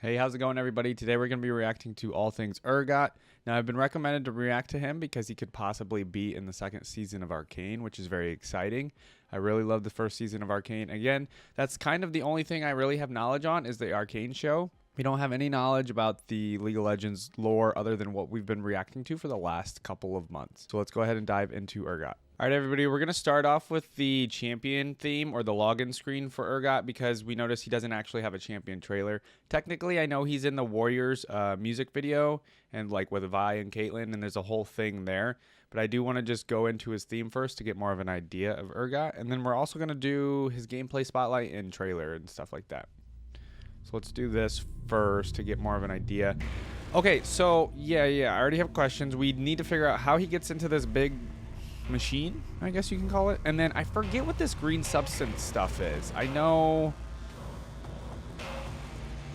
Hey, how's it going, everybody? Today we're going to be reacting to all things Urgot. Now, I've been recommended to react to him because he could possibly be in the second season of Arcane, which is very exciting. I really love the first season of Arcane. Again, that's kind of the only thing I really have knowledge on is the Arcane show. We don't have any knowledge about the League of Legends lore other than what we've been reacting to for the last couple of months. So let's go ahead and dive into Urgot. All right, everybody, we're going to start off with the champion theme or the login screen for Urgot because we noticed he doesn't actually have a champion trailer. Technically, I know he's in the Warriors music video and like with Vi and Caitlyn, and there's a whole thing there. But I do want to just go into his theme first to get more of an idea of Urgot. And then we're also going to do his gameplay spotlight and trailer and stuff like that. So let's do this first to get more of an idea. Okay, so yeah, I already have questions. We need to figure out how he gets into this big machine, I guess you can call it. And then I forget what this green substance stuff is. I know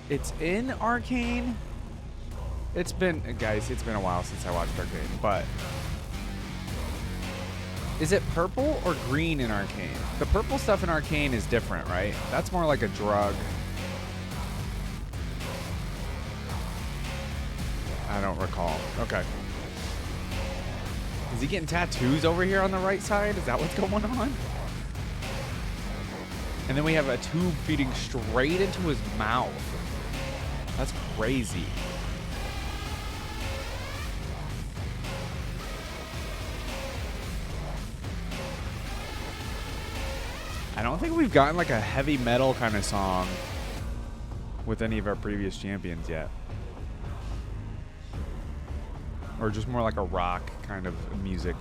it's in Arcane. It's been, guys, it's been a while since I watched Arcane, but is it purple or green in Arcane? The purple stuff in Arcane is different, right? That's more like a drug. I don't recall. Okay. Is he getting tattoos over here on the right side? Is that what's going on? And then we have a tube feeding straight into his mouth. That's crazy. I don't think we've gotten like a heavy metal kind of song with any of our previous champions yet. Or just more like a rock kind of music.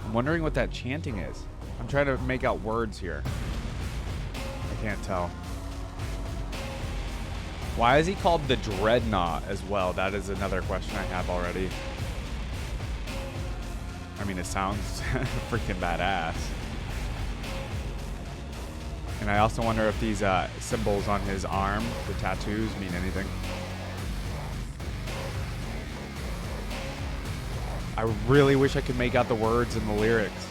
I'm wondering what that chanting is. I'm trying to make out words here. I can't tell. Why is he called the Dreadnought as well? That is another question I have already. I mean, it sounds freaking badass. And I also wonder if these symbols on his arm, the tattoos, mean anything. I really wish I could make out the words and the lyrics.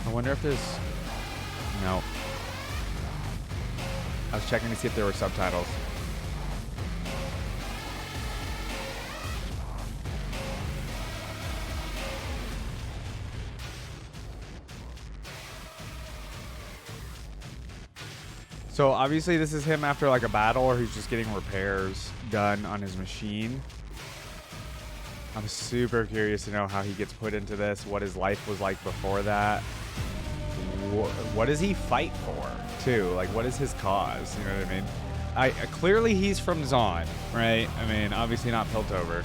I wonder if there's... No. I was checking to see if there were subtitles. So obviously this is him after like a battle, or he's just getting repairs done on his machine. I'm super curious to know how he gets put into this, what his life was like before that. What does he fight for too? Like, what is his cause? You know what I mean? Clearly he's from Zon, right? I mean, obviously not Piltover.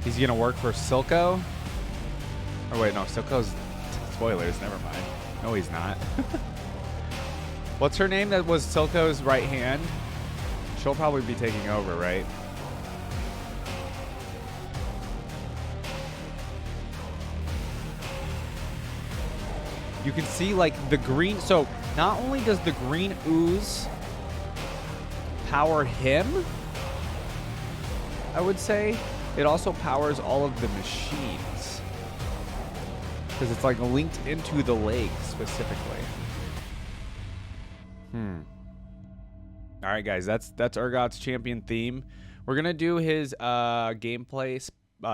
He's gonna work for Silco. Oh wait, no, Silco's... Spoilers, never mind. No, he's not. What's her name that was Silco's right hand? She'll probably be taking over, right? You can see, like, the green... So, not only does the green ooze power him, I would say, it also powers all of the machines. Because it's like linked into the lake specifically. All right, guys, that's Urgot's champion theme. We're gonna do his gameplay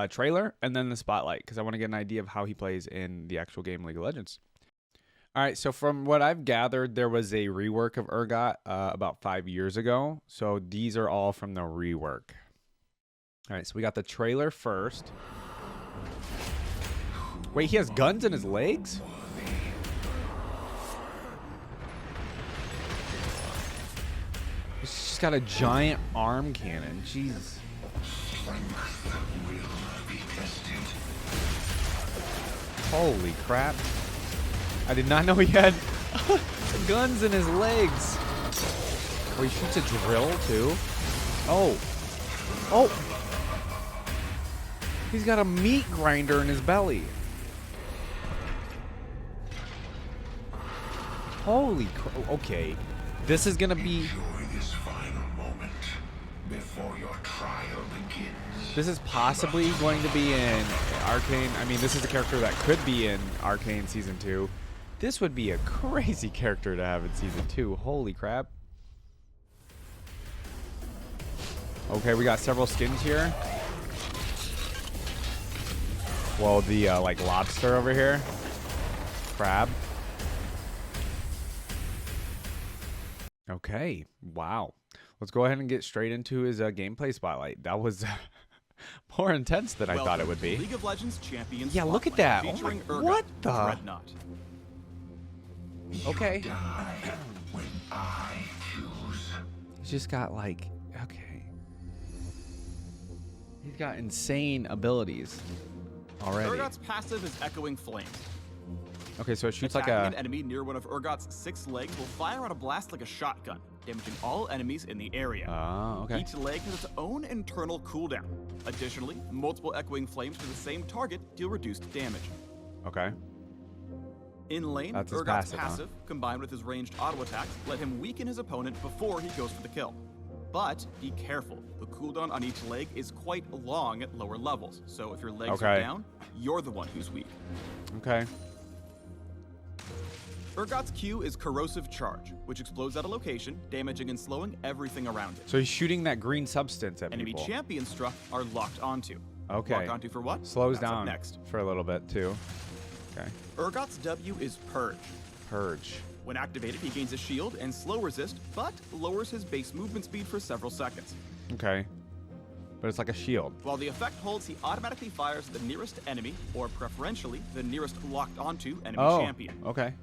trailer and then the spotlight because I want to get an idea of how he plays in the actual game League of Legends. All right, so from what I've gathered, there was a rework of Urgot about 5 years ago. So these are all from the rework. All right, so we got the trailer first. Wait, he has guns in his legs? He's just got a giant arm cannon. Jeez. Holy crap. I did not know he had guns in his legs. Oh, he shoots a drill too? Oh. Oh. He's got a meat grinder in his belly. Holy crap. Okay. This is gonna be... Enjoy this final moment before your This is possibly going to be in Arcane. I mean, this is a character that could be in Arcane Season 2. This would be a crazy character to have in Season 2. Holy crap. Okay, we got several skins here. Well, the like lobster over here. Crab. Okay, wow. Let's go ahead and get straight into his gameplay spotlight. That was more intense than I thought it would be. League of Legends Champions. Yeah, look at that. Featuring Oh Urgot, what the? Dreadnought. Okay. He's just got like, okay. He's got insane abilities already. Urgot's passive is Echoing Flames. Okay, so it shoots Attacking like an enemy near one of Urgot's 6 legs will fire out a blast like a shotgun, damaging all enemies in the area. Oh, okay. Each leg has its own internal cooldown. Additionally, multiple Echoing Flames to the same target deal reduced damage. Okay. In lane, That's his Urgot's passive, combined with his ranged auto attacks, let him weaken his opponent before he goes for the kill. But be careful, the cooldown on each leg is quite long at lower levels, so if your legs are down, you're the one who's weak. Okay. Urgot's Q is Corrosive Charge, which explodes at a location, damaging and slowing everything around it. So he's shooting that green substance at Enemy people. champions struck are Locked Onto. Okay. Locked Onto for what? Slows That's up down next. for a little bit too. Okay. Urgot's W is Purge. Purge. When activated, he gains a shield and slow resist, but lowers his base movement speed for several seconds. Okay. But it's like a shield. While the effect holds, he automatically fires the nearest enemy, or preferentially, the nearest locked onto enemy champion. Okay.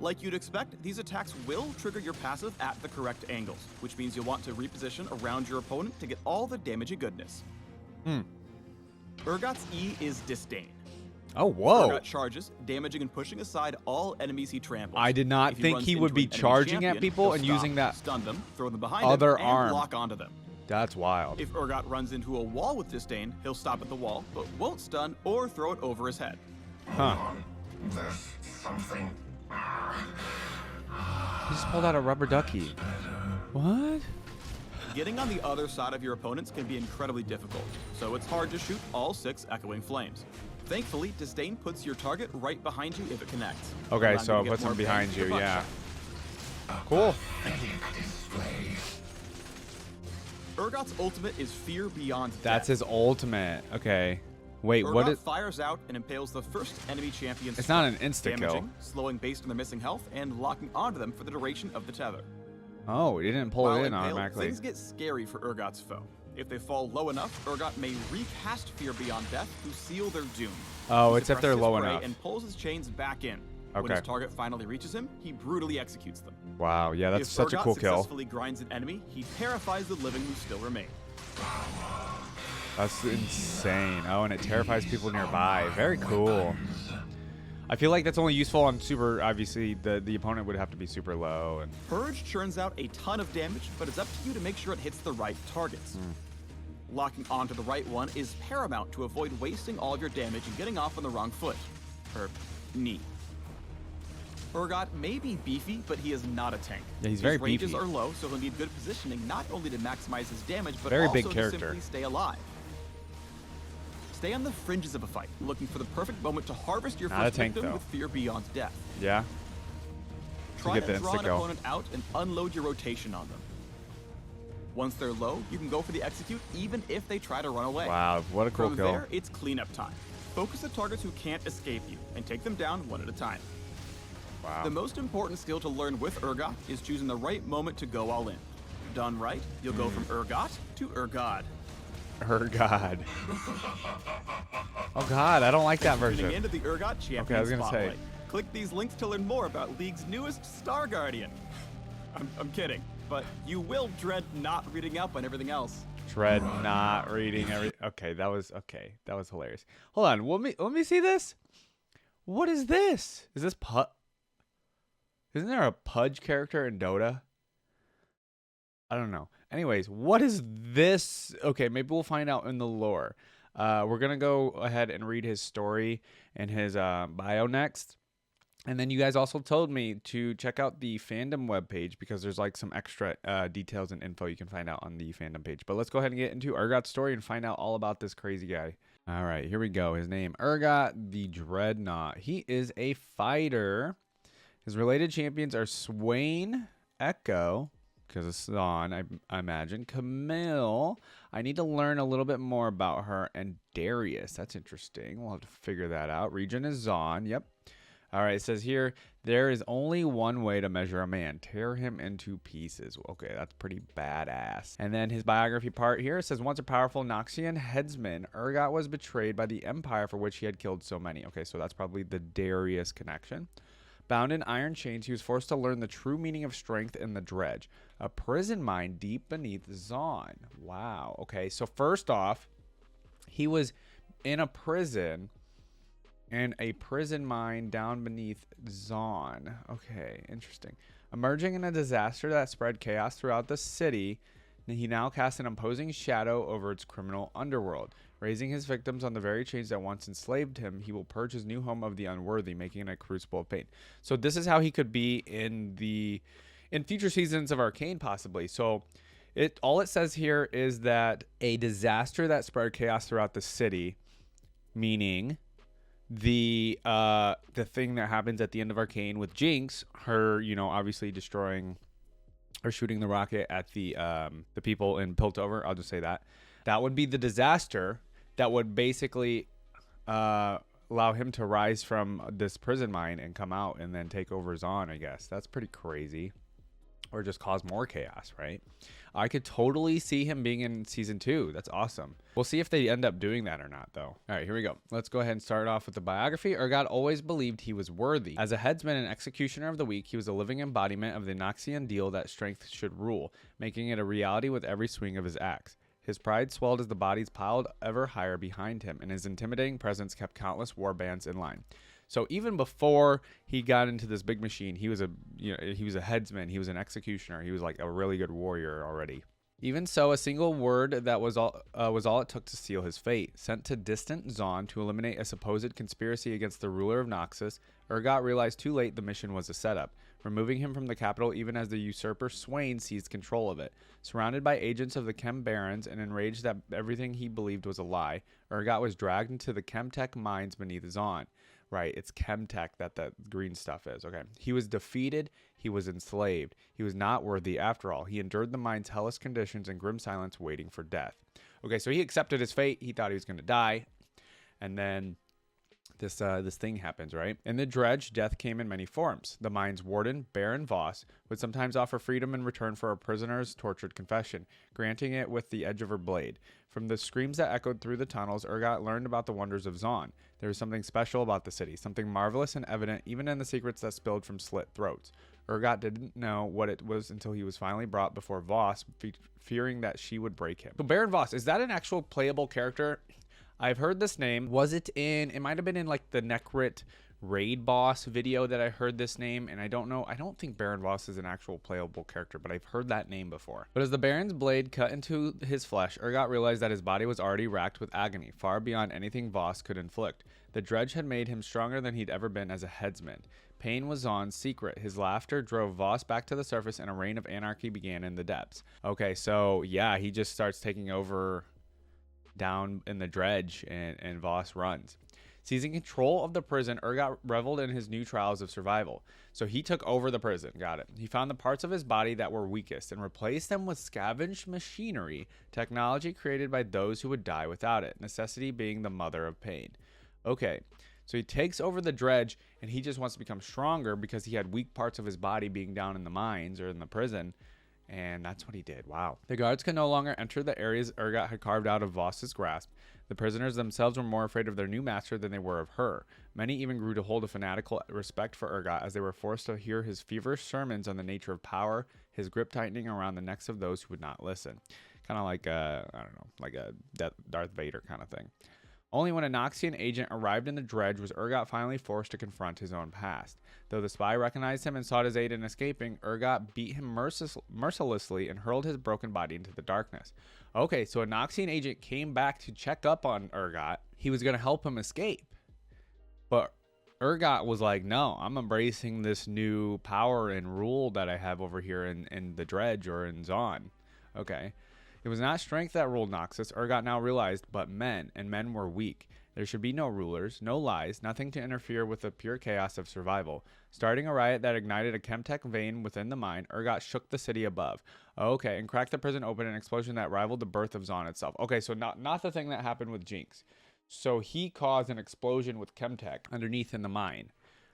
Like you'd expect, these attacks will trigger your passive at the correct angles, which means you'll want to reposition around your opponent to get all the damagey goodness. Urgot's E is Disdain. Oh, whoa. Urgot charges, damaging and pushing aside all enemies he tramples. I did not think he would be charging at people and using that stun them, throw them behind other him, arm. and lock onto them. That's wild. If Urgot runs into a wall with Disdain, he'll stop at the wall, but won't stun or throw it over his head. Huh. There's something. He just pulled out a rubber ducky. What? Getting on the other side of your opponents can be incredibly difficult, so it's hard to shoot all 6 Echoing Flames. Thankfully, Disdain puts your target right behind you if it connects. Okay, allowing so you it to get puts more him behind bang you, for your yeah. buckshot. Cool. Urgot's ultimate is Fear Beyond That's Death. his ultimate. Okay. Wait, Urgot what is... fires out and impales the first enemy champion. It's not an insta-kill. Damaging, slowing based on their missing health, and locking onto them for the duration of the tether. Oh, he didn't pull While it in impaled, automatically. things get scary for Urgot's foe. If they fall low enough, Urgot may recast Fear Beyond Death to seal their doom. Oh, He it's if they're suppresses low his prey enough. and pulls his chains back in. When Okay. his target finally reaches him, he brutally executes them. Wow, yeah, that's If such a Urgot cool kill. successfully grinds an enemy, he terrifies the living who still remain. That's insane. Oh, and it terrifies people nearby. Very cool. I feel like that's only useful on super, obviously, the opponent would have to be super low. And Purge churns out a ton of damage, but it's up to you to make sure it hits the right targets. Locking onto the right one is paramount to avoid wasting all of your damage and getting off on the wrong foot. Or knee. Urgot may be beefy, but he is not a tank. Yeah, he's his very ranges beefy. are low, so he'll need good positioning not only to maximize his damage, but Very also big to character. simply stay alive. Stay on the fringes of a fight, looking for the perfect moment to harvest your Not a first tank, victim though. with Fear Beyond Death. yeah. Try get to the draw an insta-kill. opponent out and unload your rotation on them. Once they're low, you can go for the execute even if they try to run away. Wow, what a cool From kill. there, it's cleanup time. Focus the targets who can't escape you and take them down one at a time. Wow. The most important skill to learn with Urgot is choosing the right moment to go all in. Done right, you'll go from Urgot to Urgod. God. Oh God, I don't like that Tuning version. into the Urgot Champion Okay, I was gonna say. Spotlight. Click these links to learn more about League's newest Star Guardian. I'm kidding, but you will dread not reading up on everything else. Dread not reading every. Okay, that was hilarious. Hold on, let me see this. What is this? Is this Isn't there a Pudge character in Dota? I don't know. Anyways, what is this? Okay, maybe we'll find out in the lore. We're gonna go ahead and read his story and his bio next. And then you guys also told me to check out the Fandom webpage because there's like some extra details and info you can find out on the Fandom page. But let's go ahead and get into Urgot's story and find out all about this crazy guy. All right, here we go. His name, Urgot the Dreadnought. He is a fighter. His related champions are Swain, Echo, because it's Zon, I imagine, Camille. I need to learn a little bit more about her, and Darius. That's interesting. We'll have to figure that out. Region is Zon. Yep. All right, it says here, there is only one way to measure a man. Tear him into pieces. Okay, that's pretty badass. And then his biography part here, it says, once a powerful Noxian headsman, Urgot was betrayed by the Empire for which he had killed so many. Okay, so that's probably the Darius connection. Bound in iron chains, he was forced to learn the true meaning of strength in the Dredge, a prison mine deep beneath Zon. Wow. Okay, so first off, he was in a prison mine down beneath Zon. Okay, interesting. Emerging in a disaster that spread chaos throughout the city, he now casts an imposing shadow over its criminal underworld. Raising his victims on the very chains that once enslaved him, he will purge his new home of the unworthy, making it a crucible of pain. So this is how he could be in future seasons of Arcane, possibly. So all it says here is that a disaster that spread chaos throughout the city, meaning the thing that happens at the end of Arcane with Jinx, her, obviously destroying or shooting the rocket at the people in Piltover. I'll just say that would be the disaster that would basically allow him to rise from this prison mine and come out and then take over Zon, I guess. That's pretty crazy. Or just cause more chaos, right? I could totally see him being in season 2. That's awesome. We'll see if they end up doing that or not, though. All right, here we go. Let's go ahead and start off with the biography. Urgot always believed he was worthy. As a headsman and executioner of the week, he was a living embodiment of the Noxian deal that strength should rule, making it a reality with every swing of his axe. His pride swelled as the bodies piled ever higher behind him, and his intimidating presence kept countless warbands in line. So even before he got into this big machine, he was a headsman, he was an executioner, he was like a really good warrior already. Even so, a single word that was all it took to seal his fate. Sent to distant Zon to eliminate a supposed conspiracy against the ruler of Noxus, Urgot realized too late the mission was a setup, removing him from the capital even as the usurper Swain seized control of it. Surrounded by agents of the Chem Barons and enraged that everything he believed was a lie, Urgot was dragged into the Chemtech mines beneath Zon. Right, it's Chemtech that green stuff is. Okay, he was defeated. He was enslaved. He was not worthy after all. He endured the mine's hellish conditions in grim silence, waiting for death. Okay, so he accepted his fate. He thought he was going to die, and then this thing happens, right? In the Dredge, death came in many forms. The mine's warden, Baron Voss, would sometimes offer freedom in return for a prisoner's tortured confession, granting it with the edge of her blade. From the screams that echoed through the tunnels, Urgot learned about the wonders of Zon. There was something special about the city, something marvelous and evident even in the secrets that spilled from slit throats. Urgot didn't know what it was until he was finally brought before Voss, fearing that she would break him. So Baron Voss, is that an actual playable character? I've heard this name. It might have been in like the Necrit raid boss video that I heard this name, and I don't think Baron Voss is an actual playable character, but I've heard that name before. But as the Baron's blade cut into his flesh, Urgot realized that his body was already racked with agony, far beyond anything Voss could inflict. The Dredge had made him stronger than he'd ever been as a headsman. Pain was Zon's secret. His laughter drove Voss back to the surface, and a reign of anarchy began in the depths. Okay, so yeah, he just starts taking over down in the Dredge, and Voss runs. Seizing control of the prison, Urgot reveled in his new trials of survival. So he took over the prison. Got it. He found the parts of his body that were weakest and replaced them with scavenged machinery, technology created by those who would die without it, necessity being the mother of pain. Okay, so he takes over the Dredge, and he just wants to become stronger because he had weak parts of his body being down in the mines or in the prison. And that's what he did. Wow. The guards could no longer enter the areas Urgot had carved out of Voss's grasp. The prisoners themselves were more afraid of their new master than they were of her. Many even grew to hold a fanatical respect for Urgot as they were forced to hear his feverish sermons on the nature of power, his grip tightening around the necks of those who would not listen. Kind of like a Darth Vader kind of thing. Only when a Noxian agent arrived in the Dredge was Urgot finally forced to confront his own past. Though the spy recognized him and sought his aid in escaping, Urgot beat him mercilessly and hurled his broken body into the darkness. Okay, so a Noxian agent came back to check up on Urgot. He was going to help him escape. But Urgot was like, no, I'm embracing this new power and rule that I have over here in the Dredge or in Zon. Okay. It was not strength that ruled Noxus, Urgot now realized, but men, and men were weak. There should be no rulers, no lies, nothing to interfere with the pure chaos of survival. Starting a riot that ignited a chemtech vein within the mine, Urgot shook the city above. Okay, and cracked the prison open in an explosion that rivaled the birth of Zon itself. Okay, so not the thing that happened with Jinx. So he caused an explosion with chemtech underneath in the mine,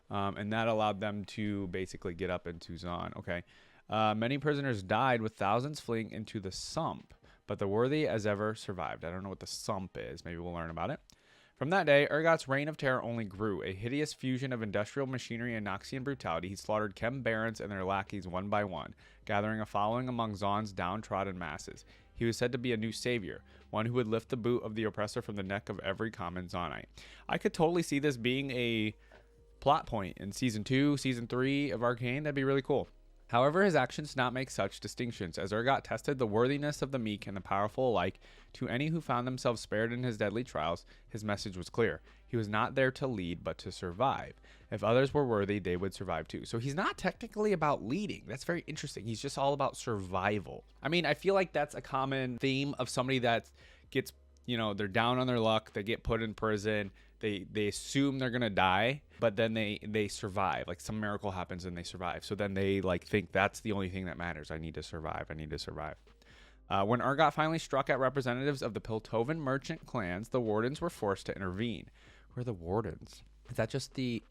and that allowed them to basically get up into Zon. Okay, many prisoners died, with thousands fleeing into the sump, but the worthy as ever survived. I don't know what the sump is. Maybe we'll learn about it. From that day, Urgot's reign of terror only grew. A hideous fusion of industrial machinery and Noxian brutality, he slaughtered Chem barons and their lackeys one by one, gathering a following among Zon's downtrodden masses. He was said to be a new savior, one who would lift the boot of the oppressor from the neck of every common Zonite. I could totally see this being a plot point in Season 2, Season 3 of Arcane. That'd be really cool. However, his actions did not make such distinctions, as Urgot tested the worthiness of the meek and the powerful alike. To any who found themselves spared in his deadly trials, his message was clear. He was not there to lead, but to survive. If others were worthy, they would survive too. So he's not technically about leading. That's very interesting. He's just all about survival. I mean, I feel like that's a common theme of somebody that gets, they're down on their luck. They get put in prison. They assume they're gonna die, but then they survive. Like some miracle happens and they survive. So then they think that's the only thing that matters. I need to survive. When Urgot finally struck at representatives of the Piltovan merchant clans, the wardens were forced to intervene. Who are the wardens? Is that just the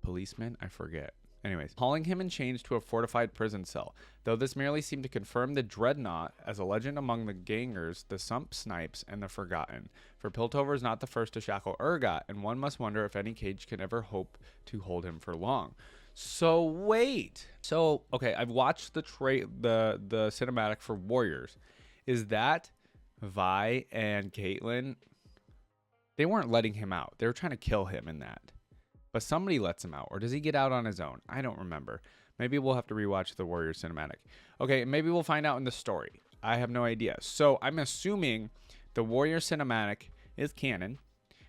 policemen? I forget. Anyways, hauling him in chains to a fortified prison cell. Though this merely seemed to confirm the Dreadnought as a legend among the gangers, the Sump Snipes, and the Forgotten. For Piltover is not the first to shackle Urgot, and one must wonder if any cage can ever hope to hold him for long. So wait. So okay, I've watched the cinematic for Warriors. Is that Vi and Caitlyn? They weren't letting him out. They were trying to kill him in that. But somebody lets him out, or does he get out on his own? I don't remember. Maybe we'll have to rewatch the Warrior cinematic. Okay, maybe we'll find out in the story. I have no idea. So I'm assuming the Warrior cinematic is canon,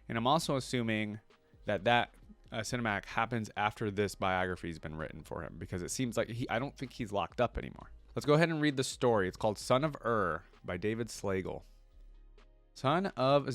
and I'm also assuming that cinematic happens after this biography has been written for him, because it seems like I don't think he's locked up anymore. Let's go ahead and read the story. It's called Son of Ur by David Slagle. Son of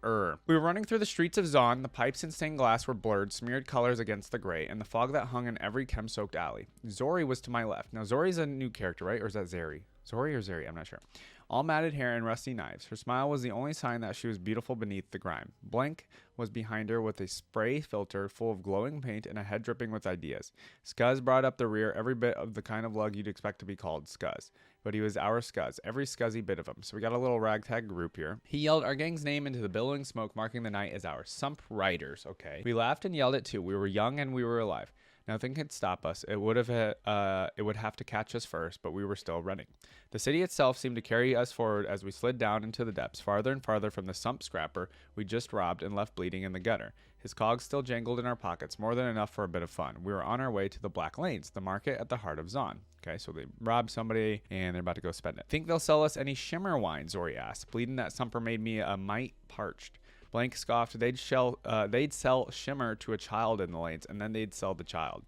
Ur. We were running through the streets of Zon. The pipes and stained glass were blurred, smeared colors against the gray, and the fog that hung in every chem-soaked alley. Zori was to my left. Now, Zori's a new character, right? Or is that Zeri? Zori or Zeri? I'm not sure. All matted hair and rusty knives. Her smile was the only sign that she was beautiful beneath the grime. Blank was behind her with a spray filter full of glowing paint and a head dripping with ideas. Scuzz brought up the rear, every bit of the kind of lug you'd expect to be called Scuzz. But he was our Scuzz, every scuzzy bit of him. So we got a little ragtag group here. He yelled our gang's name into the billowing smoke, marking the night as our Sump Riders. Okay. We laughed and yelled it too. We were young and we were alive. Nothing could stop us. It would have to catch us first, but we were still running. The city itself seemed to carry us forward as we slid down into the depths, farther and farther from the Sump Scrapper we just robbed and left bleeding in the gutter. His cogs still jangled in our pockets, more than enough for a bit of fun. We were on our way to the Black Lanes, the market at the heart of Zon. Okay, so they robbed somebody and they're about to go spend it. Think they'll sell us any shimmer wine, Zori asked. Bleeding that Sumper made me a mite parched. Blank scoffed. They'd sell shimmer to a child in the lanes, and then they'd sell the child.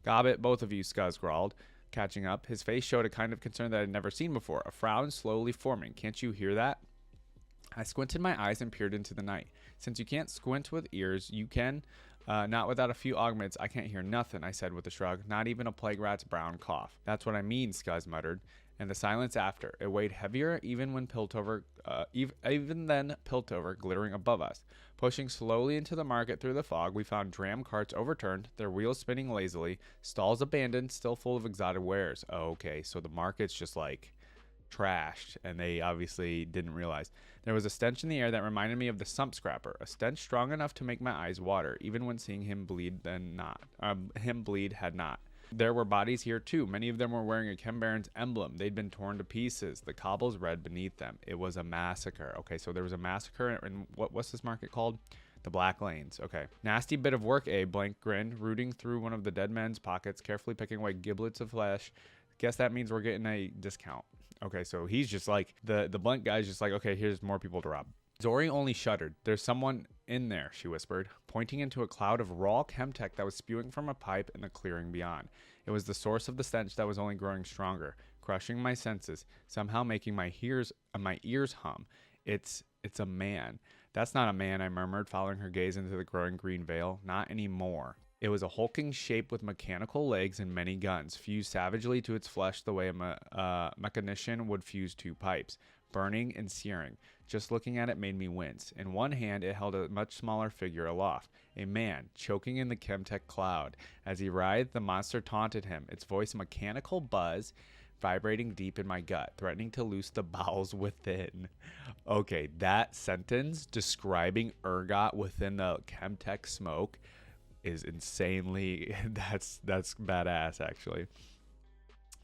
Gob it, both of you, Scuzz growled, catching up. His face showed a kind of concern that I'd never seen before, a frown slowly forming. Can't you hear that? I squinted my eyes and peered into the night. Since you can't squint with ears, you can. Not without a few augments, I can't hear nothing, I said with a shrug. Not even a plague rat's brown cough. That's what I mean, Scuzz muttered. And the silence after. It weighed heavier even then Piltover glittering above us. Pushing slowly into the market through the fog, we found dram carts overturned, their wheels spinning lazily, stalls abandoned, still full of exotic wares. Oh, okay, so the market's just trashed, and they obviously didn't realize. There was a stench in the air that reminded me of the Sump Scrapper, a stench strong enough to make my eyes water, even when seeing him bleed had not. There were bodies here too. Many of them were wearing a Chem Baron's emblem. They'd been torn to pieces, the cobbles red beneath them. It was a massacre. Okay, so there was a massacre in what's this market called? The Black Lanes. Okay. Nasty bit of work, eh? Blank grinned, rooting through one of the dead man's pockets, carefully picking away giblets of flesh. Guess that means we're getting a discount. Okay, so he's just the blank guy's just okay, here's more people to rob. Zori only shuddered. There's someone in there, she whispered, pointing into a cloud of raw chemtech that was spewing from a pipe in the clearing beyond. It was the source of the stench that was only growing stronger, crushing my senses, somehow making my ears hum. It's a man. That's not a man, I murmured, following her gaze into the growing green veil. Not anymore. It was a hulking shape with mechanical legs and many guns, fused savagely to its flesh the way a mechanician would fuse two pipes, burning and searing. Just looking at it made me wince. In one hand, it held a much smaller figure aloft, a man, choking in the chemtech cloud. As he writhed, the monster taunted him, its voice a mechanical buzz, vibrating deep in my gut, threatening to loose the bowels within. Okay, that sentence describing Urgot within the chemtech smoke is insanely, that's badass, actually.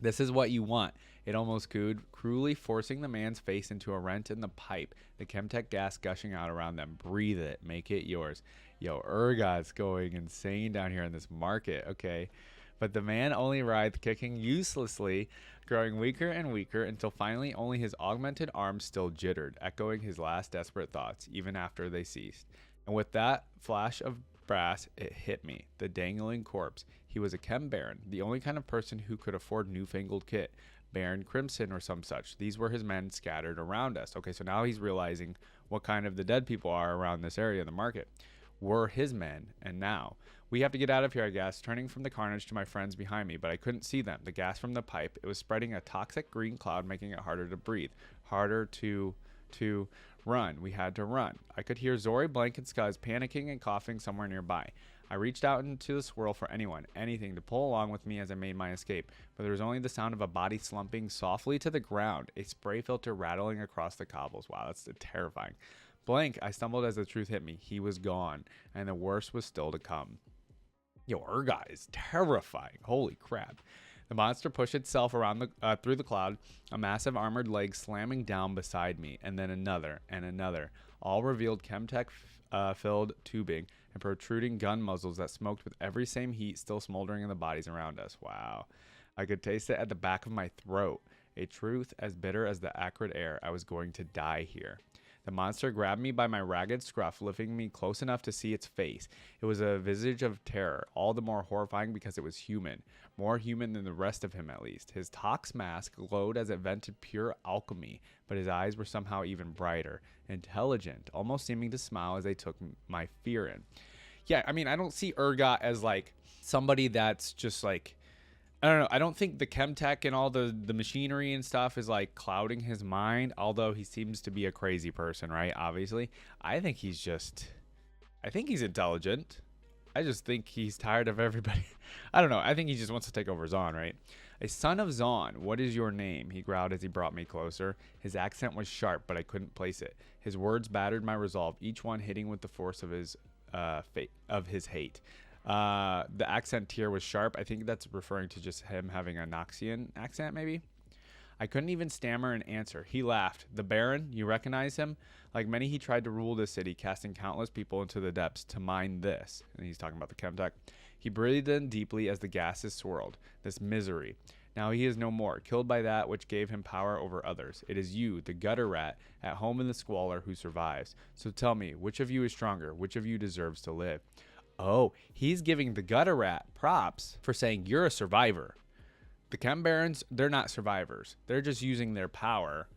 This is what you want. It almost cooed, cruelly forcing the man's face into a rent in the pipe, the chemtech gas gushing out around them. Breathe it. Make it yours. Yo, Urgot's going insane down here in this market, okay? But the man only writhed, kicking uselessly, growing weaker and weaker until finally only his augmented arms still jittered, echoing his last desperate thoughts, even after they ceased. And with that flash of brass, it hit me. The dangling corpse. He was a chem baron, the only kind of person who could afford newfangled kit. Baron Crimson or some such. These were his men scattered around us. Okay, so now he's realizing what kind of the dead people are around this area of the market. Were his men, and now we have to get out of here, I guess, turning from the carnage to my friends behind me, but I couldn't see them. The gas from the pipe, it was spreading a toxic green cloud, making it harder to breathe, harder to run. We had to run. I could hear Zori, Blank, and Scuzz panicking and coughing somewhere nearby. I reached out into the swirl for anyone, anything to pull along with me as I made my escape, but there was only the sound of a body slumping softly to the ground, a spray filter rattling across the cobbles. Wow, that's terrifying. Blank, I stumbled as the truth hit me. He was gone, and the worst was still to come. Yo, Urgot is terrifying. Holy crap. The monster pushed itself around through the cloud, a massive armored leg slamming down beside me, and then another and another. All revealed chemtech-filled tubing and protruding gun muzzles that smoked with every same heat still smoldering in the bodies around us. Wow. I could taste it at the back of my throat, a truth as bitter as the acrid air. I was going to die here. The monster grabbed me by my ragged scruff, lifting me close enough to see its face. It was a visage of terror, all the more horrifying because it was human. More human than the rest of him, at least. His tox mask glowed as it vented pure alchemy, but his eyes were somehow even brighter, intelligent, almost seeming to smile as they took my fear in. Yeah, I mean, I don't see Urgot as, like, somebody that's just, like, I don't know. I don't think the chemtech and all the machinery and stuff is like clouding his mind, although he seems to be a crazy person, right? Obviously. I think he's intelligent. I just think he's tired of everybody. I don't know. I think he just wants to take over Zaun, right? A son of Zaun, what is your name? He growled as he brought me closer. His accent was sharp, but I couldn't place it. His words battered my resolve, each one hitting with the force of his hate. The accent here was sharp. I think that's referring to just him having a Noxian accent, maybe. I couldn't even stammer an answer. He laughed. The Baron, you recognize him? Like many, he tried to rule the city, casting countless people into the depths to mine this. And he's talking about the chemtech. He breathed in deeply as the gases swirled. This misery. Now he is no more, killed by that which gave him power over others. It is you, the gutter rat, at home in the squalor, who survives. So tell me, which of you is stronger? Which of you deserves to live? Oh, he's giving the gutter rat props for saying you're a survivor. The Chem Barons, they're not survivors. They're just using their power.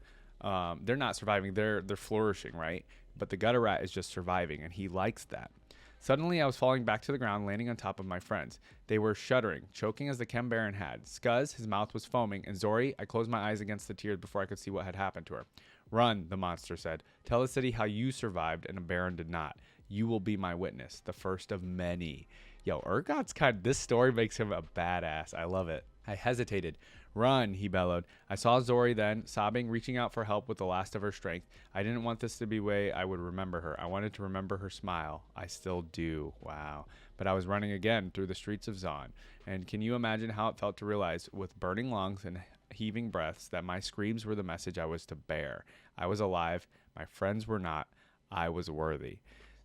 They're not surviving. They're flourishing, right? But the gutter rat is just surviving, and he likes that. Suddenly, I was falling back to the ground, landing on top of my friends. They were shuddering, choking as the Chem Baron had. Scuzz, his mouth was foaming, and Zori, I closed my eyes against the tears before I could see what had happened to her. Run, the monster said. Tell the city how you survived and a Baron did not. You will be my witness, the first of many. Yo, Urgot's this story makes him a badass. I love it. I hesitated. Run, he bellowed. I saw Zori then, sobbing, reaching out for help with the last of her strength. I didn't want this to be the way I would remember her. I wanted to remember her smile. I still do. Wow. But I was running again through the streets of Zaun. And can you imagine how it felt to realize, with burning lungs and heaving breaths, that my screams were the message I was to bear? I was alive. My friends were not. I was worthy.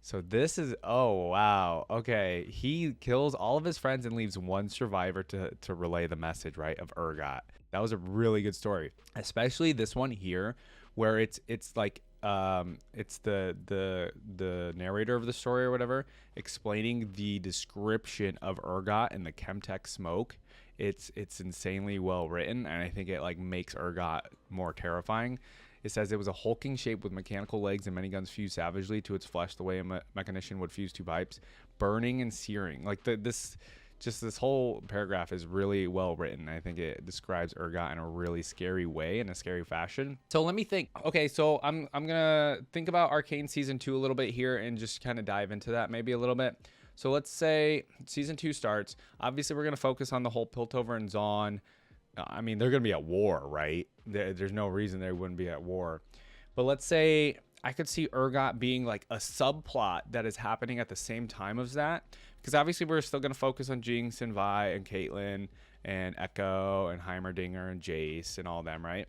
So this is, oh, wow. Okay. He kills all of his friends and leaves one survivor to relay the message, right, of Urgot. That was a really good story, especially this one here where it's like it's the narrator of the story or whatever explaining the description of Urgot and the Chemtech smoke. It's insanely well written, and I think it like makes Urgot more terrifying. It says it was a hulking shape with mechanical legs and many guns fused savagely to its flesh the way a mechanician would fuse two pipes, burning and searing. Like this whole paragraph is really well written. I think it describes Urgot in a really scary way, in a scary fashion. So let me think. Okay, so I'm gonna think about Arcane season 2 a little bit here and just kind of dive into that maybe a little bit. So let's say season 2 starts. Obviously, we're gonna focus on the whole Piltover and Zaun. I mean, they're going to be at war, right? There's no reason they wouldn't be at war. But let's say I could see Urgot being like a subplot that is happening at the same time as that. Because obviously we're still going to focus on Jinx and Vi and Caitlyn and Echo and Heimerdinger and Jace and all them, right?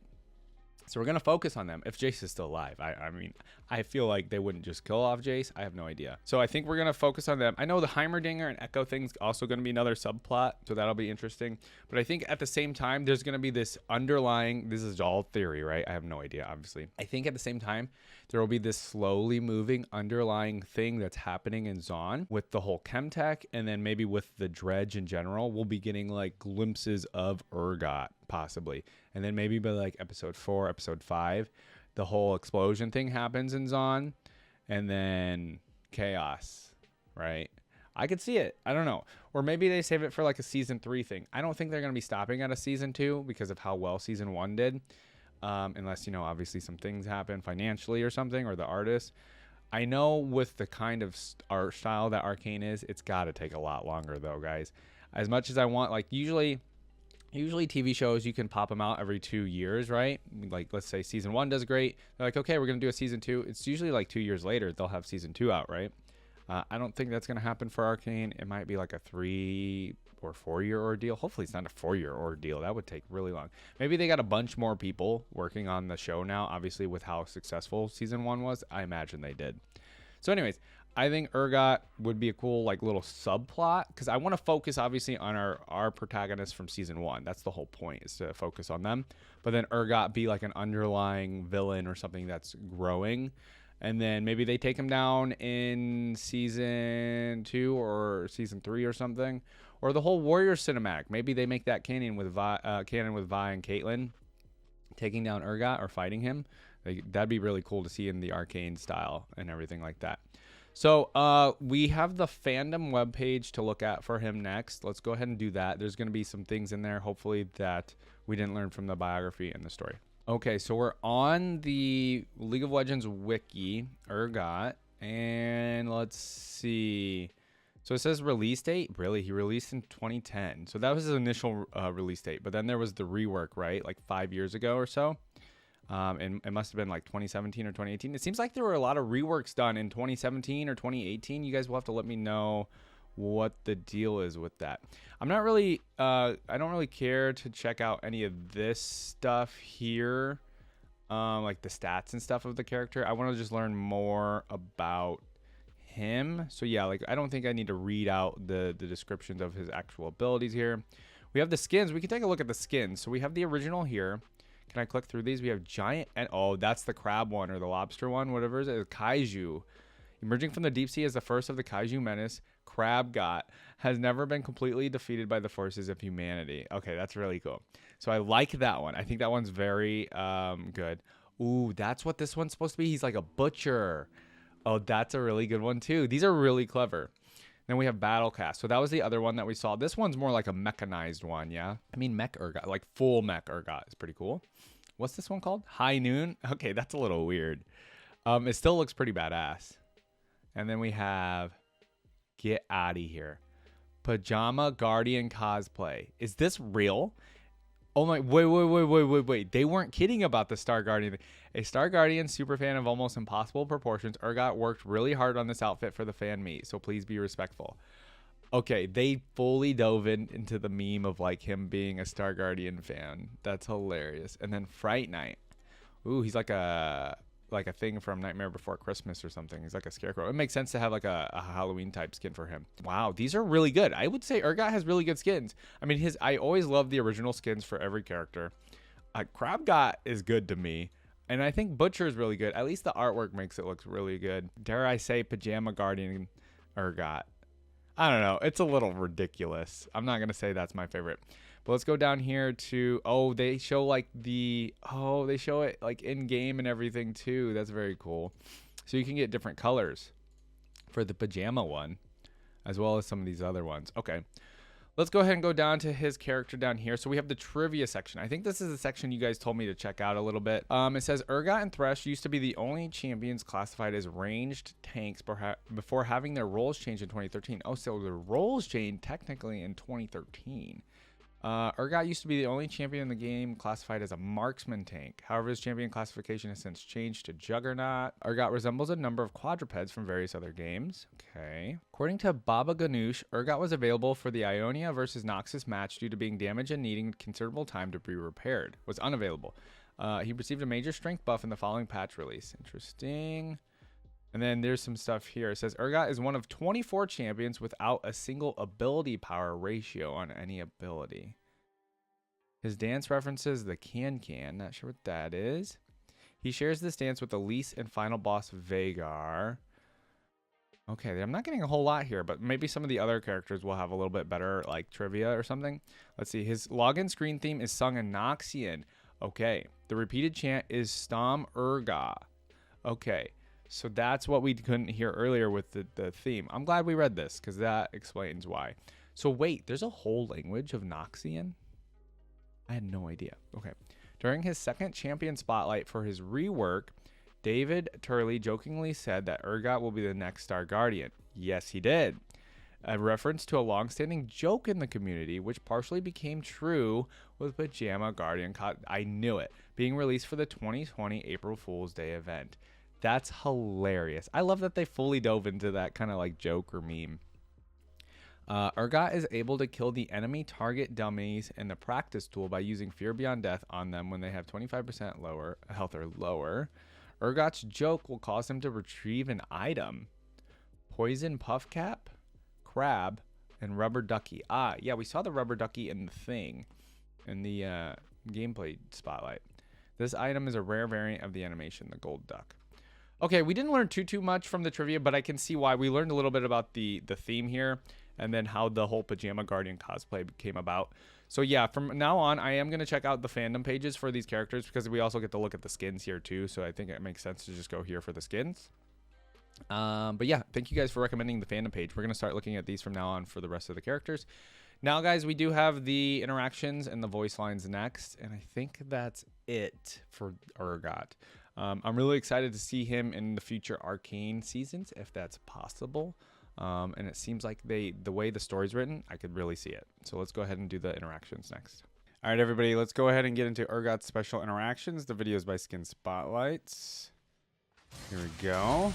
So we're going to focus on them if Jace is still alive. I mean, I feel like they wouldn't just kill off Jace. I have no idea. So I think we're going to focus on them. I know the Heimerdinger and Echo thing's also going to be another subplot, so that'll be interesting. But I think at the same time, there's going to be this underlying, this is all theory, right? I have no idea, obviously. I think at the same time, there will be this slowly moving underlying thing that's happening in Zaun with the whole Chemtech, and then maybe with the Dredge in general. We'll be getting like glimpses of Urgot, possibly. And then maybe by like episode 4, episode 5, the whole explosion thing happens in Zaun, and then chaos, right? I could see it. I don't know. Or maybe they save it for like a season 3 thing. I don't think they're going to be stopping at a season 2 because of how well season 1 did. Unless, you know, obviously some things happen financially or something, or the artist. I know with the kind of art style that Arcane is, it's got to take a lot longer though, guys. As much as I want, like usually TV shows, you can pop them out every 2 years, right? Like, let's say season 1 does great. They're like, okay, we're going to do a season 2. It's usually like 2 years later, they'll have season 2 out, right? I don't think that's going to happen for Arcane. It might be like a 3 or 4 year ordeal. Hopefully it's not a 4 year ordeal. That would take really long. Maybe they got a bunch more people working on the show now, obviously with how successful season 1 was. I imagine they did. So anyways, I think Urgot would be a cool like little subplot because I want to focus obviously on our protagonists from season 1. That's the whole point, is to focus on them. But then Urgot be like an underlying villain or something that's growing. And then maybe they take him down in season 2 or season 3 or something. Or the whole Warrior cinematic. Maybe they make that canon with Vi and Caitlyn taking down Urgot or fighting him. That'd be really cool to see in the Arcane style and everything like that. So we have the Fandom webpage to look at for him next. Let's go ahead and do that. There's going to be some things in there, hopefully, that we didn't learn from the biography and the story. Okay, so we're on the League of Legends wiki, Urgot, and let's see. So it says release date. Really? He released in 2010. So that was his initial release date. But then there was the rework, right? Like 5 years ago or so. And it must have been like 2017 or 2018. It seems like there were a lot of reworks done in 2017 or 2018. You guys will have to let me know what the deal is with that. I'm not really, I don't really care to check out any of this stuff here, like the stats and stuff of the character. I want to just learn more about him. So yeah, like I don't think I need to read out the descriptions of his actual abilities here. We have the skins. We can take a look at the skins. So we have the original here. Can I click through these? We have giant, and oh, that's the crab one or the lobster one, whatever it is. Kaiju. Emerging from the deep sea as the first of the Kaiju menace, Crabgot has never been completely defeated by the forces of humanity. Okay, that's really cool. So I like that one. I think that one's very good. Ooh, that's what this one's supposed to be. He's like a butcher. Oh, that's a really good one too. These are really clever. Then we have Battlecast. So that was the other one that we saw. This one's more like a mechanized one, yeah? I mean, mech Urgot, like full mech Urgot is pretty cool. What's this one called? High Noon? Okay, that's a little weird. It still looks pretty badass. And then we have, get out of here, Pajama Guardian cosplay. Is this real? Oh my, wait. They weren't kidding about the Star Guardian. A Star Guardian superfan of almost impossible proportions, Urgot worked really hard on this outfit for the fan meet, so please be respectful. Okay, they fully dove into the meme of like him being a Star Guardian fan. That's hilarious. And then Fright Night. Ooh, he's like a thing from Nightmare Before Christmas or something. He's like a scarecrow. It makes sense to have like a Halloween type skin for him. Wow, these are really good. I would say Urgot has really good skins. I mean, I always love the original skins for every character. Crabgot is good to me. And I think Butcher is really good. At least the artwork makes it look really good. Dare I say Pajama Guardian Urgot. I don't know. It's a little ridiculous. I'm not going to say that's my favorite. But let's go down here to, they show like they show it like in game and everything too. That's very cool. So you can get different colors for the pajama one, as well as some of these other ones. Okay. Let's go ahead and go down to his character down here. So we have the trivia section. I think this is the section you guys told me to check out a little bit. It says Urgot and Thresh used to be the only champions classified as ranged tanks before having their roles changed in 2013. Oh, so the roles changed technically in 2013. Urgot used to be the only champion in the game classified as a marksman tank. However, his champion classification has since changed to Juggernaut. Urgot resembles a number of quadrupeds from various other games. Okay. According to Baba Ganoush, Urgot was available for the Ionia versus Noxus match due to being damaged and needing considerable time to be repaired. Was unavailable. He received a major strength buff in the following patch release. Interesting. And then there's some stuff here. It says Urgot is one of 24 champions without a single ability power ratio on any ability. His dance references the Can. Not sure what that is. He shares this dance with Elise and final boss Vagar. Okay, I'm not getting a whole lot here, but maybe some of the other characters will have a little bit better like trivia or something. Let's see. His login screen theme is sung in Noxian. Okay. The repeated chant is Stom Urgot. Okay. So that's what we couldn't hear earlier with the theme. I'm glad we read this because that explains why. So wait, there's a whole language of Noxian? I had no idea. Okay. During his second champion spotlight for his rework, David Turley jokingly said that Urgot will be the next Star Guardian. Yes, he did. A reference to a long-standing joke in the community, which partially became true with Pajama Guardian. I knew it. Being released for the 2020 April Fool's Day event. That's hilarious. I love that they fully dove into that kind of like joke or meme. Urgot is able to kill the enemy target dummies in the practice tool by using Fear Beyond Death on them when they have 25% lower health or lower. Urgot's joke will cause him to retrieve an item. Poison Puffcap, Crab, and Rubber Ducky. Ah, yeah, we saw the Rubber Ducky in the thing, in the gameplay spotlight. This item is a rare variant of the animation, the Gold Duck. Okay, we didn't learn too much from the trivia, but I can see why. We learned a little bit about the theme here and then how the whole Pajama Guardian cosplay came about. So yeah, from now on, I am going to check out the fandom pages for these characters because we also get to look at the skins here too. So I think it makes sense to just go here for the skins. But yeah, thank you guys for recommending the fandom page. We're going to start looking at these from now on for the rest of the characters. Now, guys, we do have the interactions and the voice lines next, and I think that's it for Urgot. I'm really excited to see him in the future Arcane seasons, if that's possible. And it seems like the way the story's written, I could really see it. So let's go ahead and do the interactions next. All right, everybody, let's go ahead and get into Urgot's special interactions. The videos by Skin Spotlights. Here we go.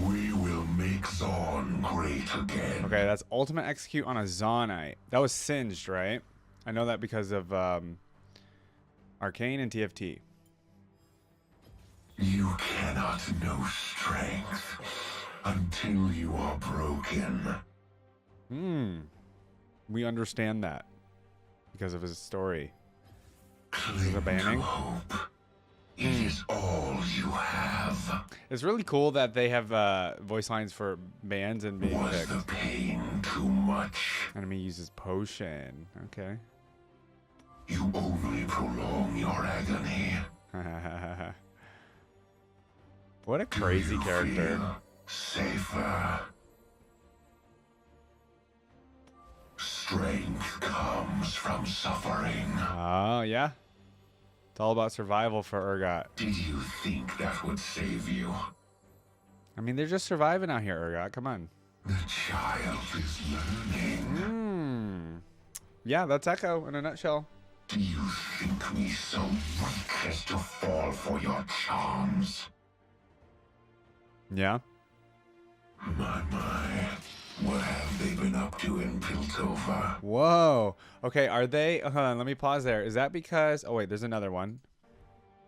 We will make Zaun great again. Okay, that's Ultimate Execute on a Zaunite. That was Singed, right? I know that because of Arcane and TFT. You cannot know strength until you are broken. We understand that because of his story. Cling the banning? to hope. It is all you have. It's really cool that they have voice lines for bands and being Was picked. the pain too much? Enemy uses potion. Okay. You only prolong your agony. What a crazy Do you character. feel safer. Strength comes from suffering. Oh, yeah. It's all about survival for Urgot. Did you think that would save you? I mean, they're just surviving out here, Urgot. Come on. The child is learning. Yeah, that's Echo in a nutshell. Do you think me so weak as to fall for your charms? Yeah. My. What have they been up to in Piltover? Whoa. Okay, are they... Hold on, let me pause there. Is that because... Oh, wait, there's another one.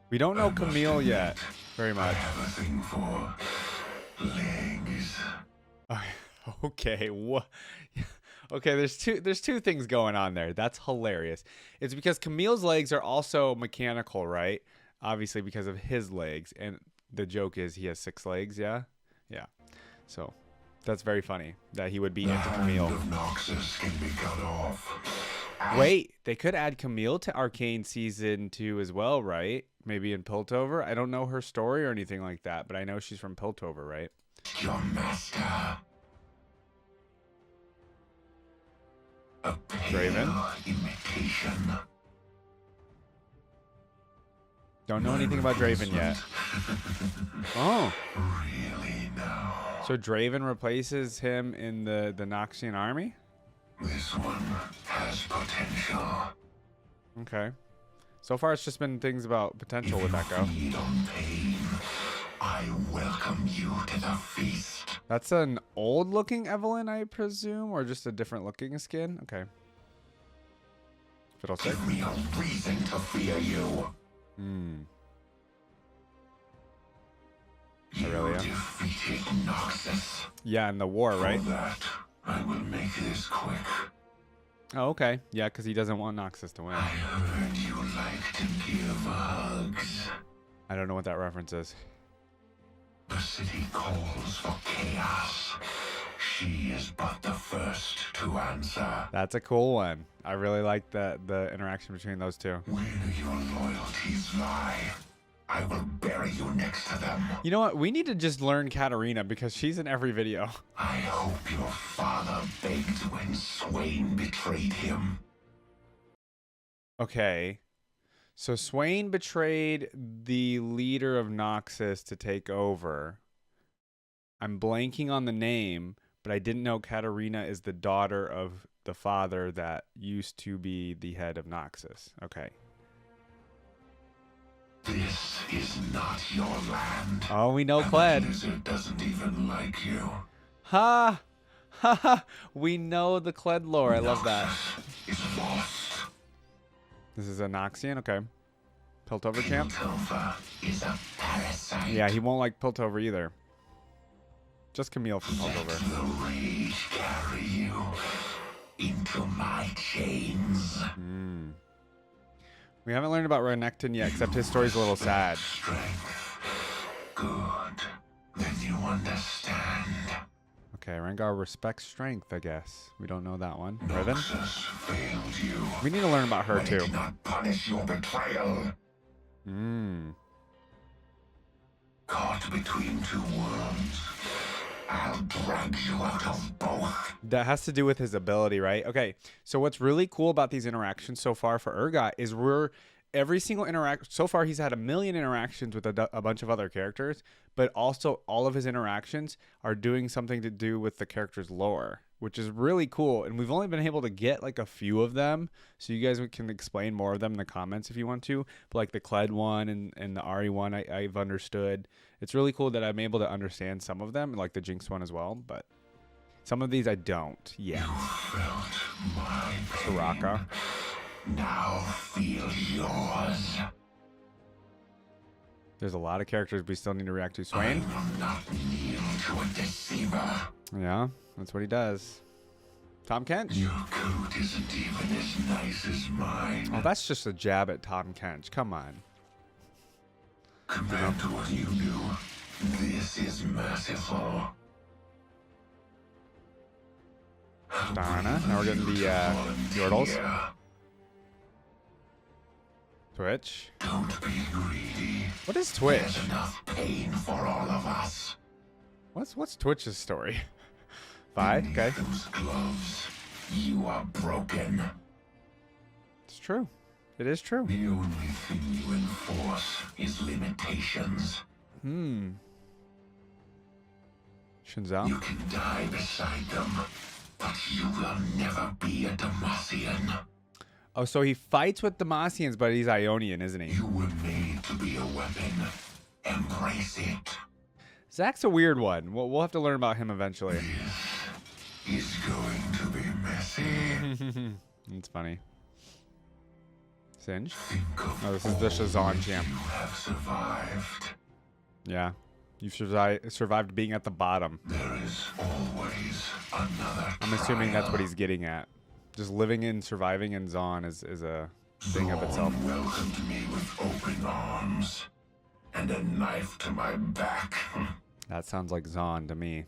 We don't know Camille yet very I much. have a thing for legs. Okay, what? Okay, there's two things going on there. That's hilarious. It's because Camille's legs are also mechanical, right? obviously because of his legs. And the joke is he has 6 legs, yeah? Yeah. So that's very funny that he would be into Camille. Hand of Noxus can be cut off. Wait, they could add Camille to Arcane Season 2 as well, right? Maybe in Piltover? I don't know her story or anything like that, but I know she's from Piltover, right? Your master. A pale Draven? imitation. Don't know anything about Draven yet. Oh. Really now? So Draven replaces him in the Noxian army? This one has potential. Okay. So far, it's just been things about potential with Echo. Feed on pain. I welcome you to the feast. That's an old-looking Evelyn, I presume, or just a different-looking skin? Okay. Fiddlestick. Give me a reason to fear you. You Aurelia. defeated Noxus. Yeah, in the war, right? For that, I will make this quick. Oh, okay. Yeah, because he doesn't want Noxus to win. I heard you like to give hugs. I don't know what that reference is. The city calls for chaos. She is but the first to answer. That's a cool one. I really like the interaction between those two. Where do your loyalties lie? I will bury you next to them. You know what? We need to just learn Katarina because she's in every video. I hope your father begged when Swain betrayed him. Okay. So Swain betrayed the leader of Noxus to take over. I'm blanking on the name, but I didn't know Katarina is the daughter of the father that used to be the head of Noxus. Okay. This is not your land. Oh, we know And Kled. the lizard doesn't even like you. Ha! Ha ha! We know the Kled lore. I love that. Noxus is lost. This is a Noxian? Okay. Piltover champ? Piltover is a parasite. Yeah, he won't like Piltover either. Just Camille from Let Piltover. the rage carry you into my chains. We haven't learned about Renekton yet, except his story's a little sad. Strength. Good. Then you understand. Okay, Rengar respects strength, I guess. We don't know that one. Riven? Noxus failed you. We need to learn about her, But too. it did not punish your betrayal. Caught between two worlds. I'll drag you out of both. That has to do with his ability, right? Okay, so what's really cool about these interactions so far for Urgot is every single interaction, so far he's had 1 million interactions with a bunch of other characters, but also all of his interactions are doing something to do with the character's lore, which is really cool. And we've only been able to get like a few of them, so you guys can explain more of them in the comments if you want to. But like the Kled one and the Ari one, I've understood. It's really cool that I'm able to understand some of them, like the Jinx one as well, but some of these I don't yet. You felt my pain. Soraka. Now feel yours. There's a lot of characters we still need to react to. I Swain? will not kneel to a deceiver. Yeah, that's what he does. Tom Kench? Your coat isn't even as nice as mine. Oh, that's just a jab at Tom Kench. Come on. Compared to what you do, this is merciful. Donna. Now we're getting the Yordles. Twitch. Don't be greedy. What is Twitch? There's enough pain for all of us. What's Twitch's story? Vi? Okay. Beneath those gloves, you are broken. It's true. It is true. The only thing you enforce is limitations. Shinzao? You can die beside them, but you will never be a Demacian. Oh, so he fights with Demacians, but he's Ionian, isn't he? You were made to be a weapon. Embrace it. Zach's a weird one. We'll have to learn about him eventually. This is going to be messy. It's funny. Singe? Think of Oh, this is the all Shazam that champ. You have survived. Yeah. You've survived being at the bottom. There is always another I'm assuming that's what trial. he's getting at. Just living and surviving in Zaun is a thing of itself. Zorn welcomed me with open arms and a knife to my back. That sounds like Zon to me.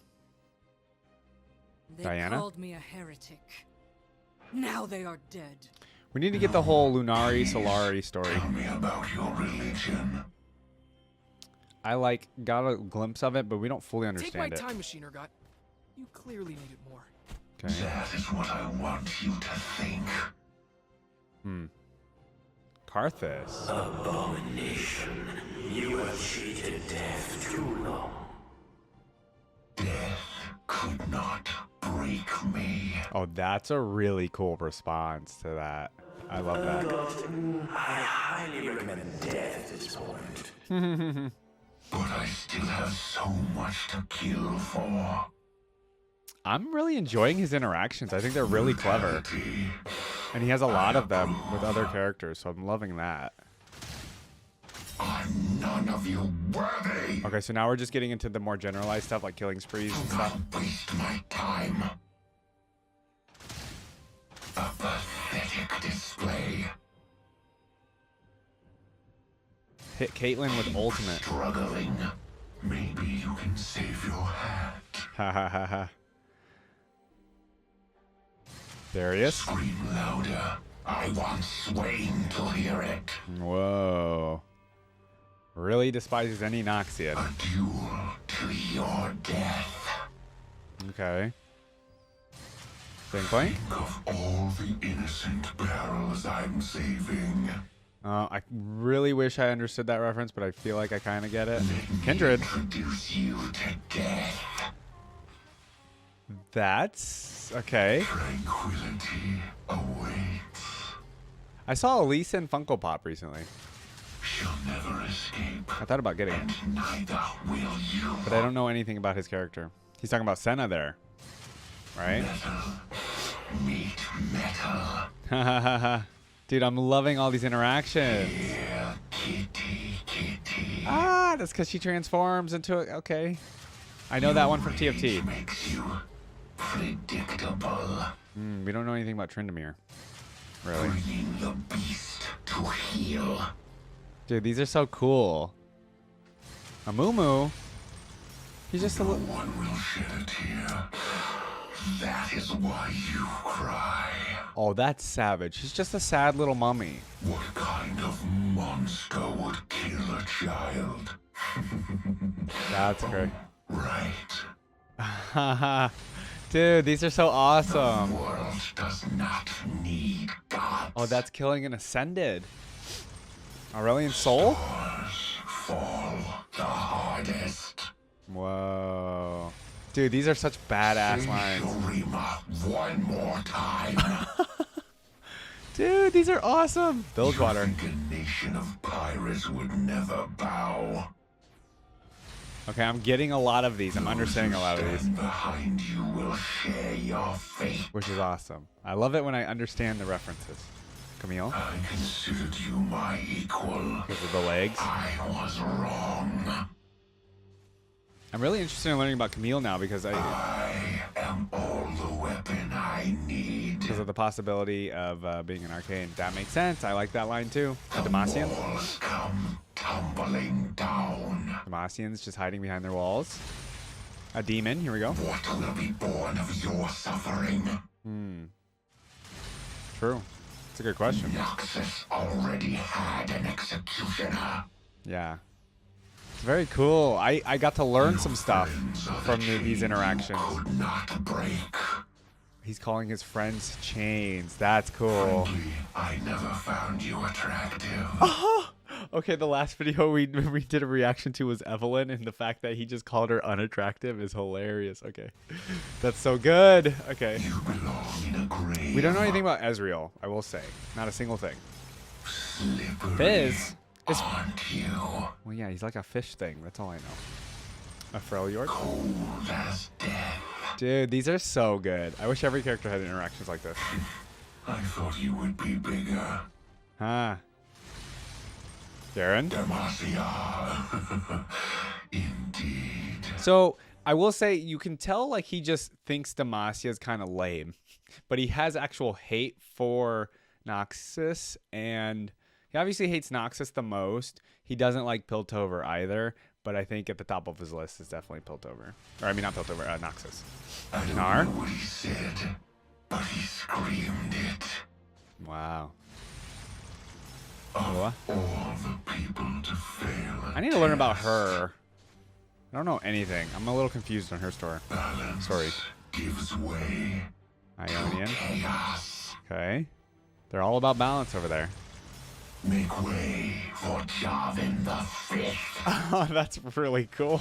They Diana? called me a heretic. Now they are dead. We need to get the whole Lunari Solari story. Tell me about your religion. I got a glimpse of it, but we don't fully Take my understand it. time machine, Urgot. You clearly need it more. Okay. That is what I want you to think. Karthus. Abomination. You have cheated death too long. Death could not break me. Oh, that's a really cool response to that. I love that. I highly recommend death at this point. But I still have so much to kill for. I'm really enjoying his interactions. I think they're really clever. And he has a lot of them with other characters, so I'm loving that. Are none of you worthy? Okay, so now we're just getting into the more generalized stuff like killing sprees and stuff. Don't waste my time. A pathetic display. Hit Caitlyn with ultimate. Struggling. Maybe you can save your hat. Ha ha ha ha. There he is. Scream louder. I want Swain to hear it. Whoa. Really despises any Noxian. A duel to your death. Okay. Think. Think of all the innocent barrels I'm saving. I really wish I understood that reference, but I feel like I kind of get it. Let me Kindred. introduce you to death. That's okay. Tranquility awaits. I saw Elise in Funko Pop recently. She'll never escape. I thought about getting it, And neither will you. but I don't know anything about his character. He's talking about Senna there, right? Metal. Meet metal. Dude, I'm loving all these interactions. Here, kitty. Ah, that's because she transforms into a... Okay. I know that one from Rage TFT. makes you predictable. We don't know anything about Tryndamere. Really. Bringing the beast to heal. Dude, these are so cool. A Moo. He's just a No little... one will shed a tear. That is why you cry. Oh, that's savage. He's just a sad little mummy. What kind of monster would kill a child? That's great. Right. Haha. Dude, these are so awesome. The world does not need gods. Oh, that's killing an Ascended. Aurelian Soul? Stars fall the hardest. Whoa. Dude, these are such badass Say lines. Shurima one more time. Dude, these are awesome. You Bilgewater. think a nation of pirates would never bow? Okay, I'm getting a lot of these. I'm understanding a lot of these, Stand behind you will share your fate. which is awesome. I love it when I understand the references. Camille, I considered you my equal. because of the legs. I was wrong. I'm really interested in learning about Camille now because I am all the weapon I need. because of the possibility of being an Arcane. That makes sense. I like that line too. The The Demacians. walls come tumbling down. Demacians just hiding behind their walls. A demon. Here we go. What will be born of your suffering? True. It's a good question. Noxus already had an executioner. Yeah. It's very cool. I got to learn some stuff Friends are from the these chain interactions. You could not break. He's calling his friends chains. That's cool. Frankly, I never found you attractive. Okay, the last video we did a reaction to was Evelyn, and the fact that he just called her unattractive is hilarious. Okay. That's so good. Okay. You belong in a grave. We don't know anything about Ezreal, I will say. Not a single thing. Slippery, Fizz is... aren't you? Well, yeah, he's like a fish thing. That's all I know. A Freljord? Cold as death. Dude, these are so good. I wish every character had interactions like this. I thought you would be bigger. Huh. Darren? Demacia. Indeed. So, I will say, you can tell, like, he just thinks Demacia is kind of lame. But he has actual hate for Noxus, and he obviously hates Noxus the most. He doesn't like Piltover either, but I think at the top of his list is definitely Piltover. Or I mean, not Piltover, Noxus. I don't Nar? know what he said, but he screamed it. Wow. Of What? all the people to fail at I need to learn about test, her. I don't know anything. I'm a little confused on her story. balance Sorry. gives way Ionian. to chaos. Okay. They're all about balance over there. Make way for Jarvan the Fifth. Oh, that's really cool.